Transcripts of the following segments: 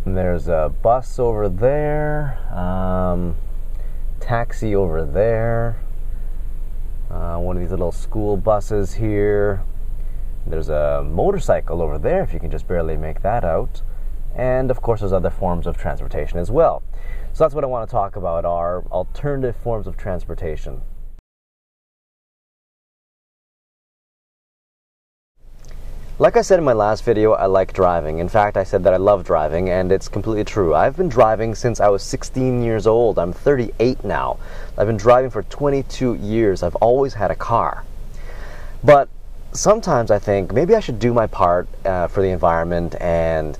And there's a bus over there, taxi over there, one of these little school buses here. There's a motorcycle over there, if you can just barely make that out. And of course there's other forms of transportation as well. So that's what I want to talk about, are alternative forms of transportation. Like I said in my last video, I like driving. In fact, I said that I love driving, and it's completely true. I've been driving since I was 16 years old. I'm 38 now. I've been driving for 22 years. I've always had a car. But sometimes I think maybe I should do my part for the environment and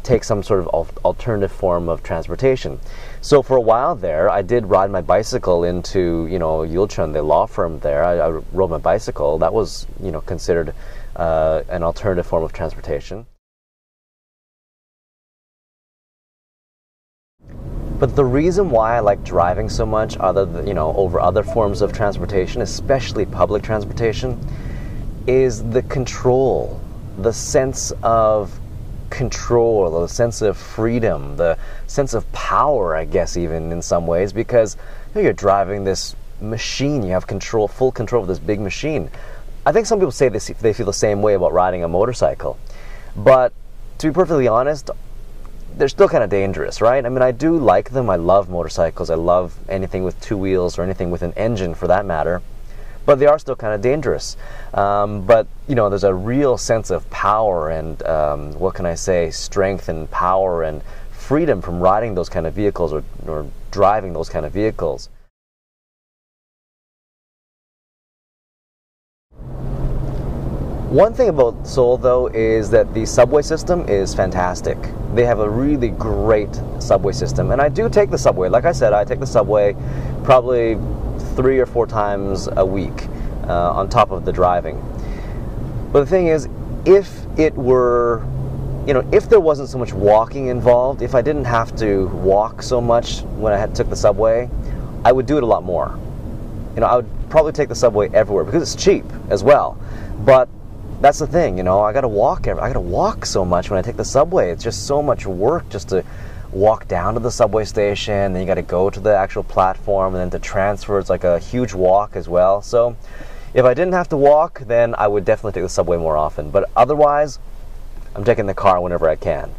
take some sort of alternative form of transportation. So for a while there, I did ride my bicycle into, Yulchon, the law firm there. I rode my bicycle. That was, considered an alternative form of transportation. But the reason why I like driving so much, over other forms of transportation, especially public transportation, is the control, the sense of control, the sense of freedom, the sense of power, I guess, even in some ways, because you're driving this machine, you have control, full control of this big machine. I think some people say they feel the same way about riding a motorcycle, but to be perfectly honest, they're still kind of dangerous, right? I mean, I do like them. I love motorcycles. I love anything with two wheels or anything with an engine for that matter, but they are still kind of dangerous. But there's a real sense of power and what can I say, strength and power and freedom from riding those kind of vehicles or driving those kind of vehicles. One thing about Seoul, though, is that the subway system is fantastic. They have a really great subway system, and I do take the subway. Like I said, I take the subway probably 3 or 4 times a week on top of the driving. But the thing is, if it were, if there wasn't so much walking involved, if I didn't have to walk so much when I took the subway, I would do it a lot more. I would probably take the subway everywhere because it's cheap as well. But that's the thing, I gotta walk so much when I take the subway. It's just so much work just to walk down to the subway station, then you gotta go to the actual platform, and then to transfer, it's like a huge walk as well. So if I didn't have to walk, then I would definitely take the subway more often. But otherwise, I'm taking the car whenever I can.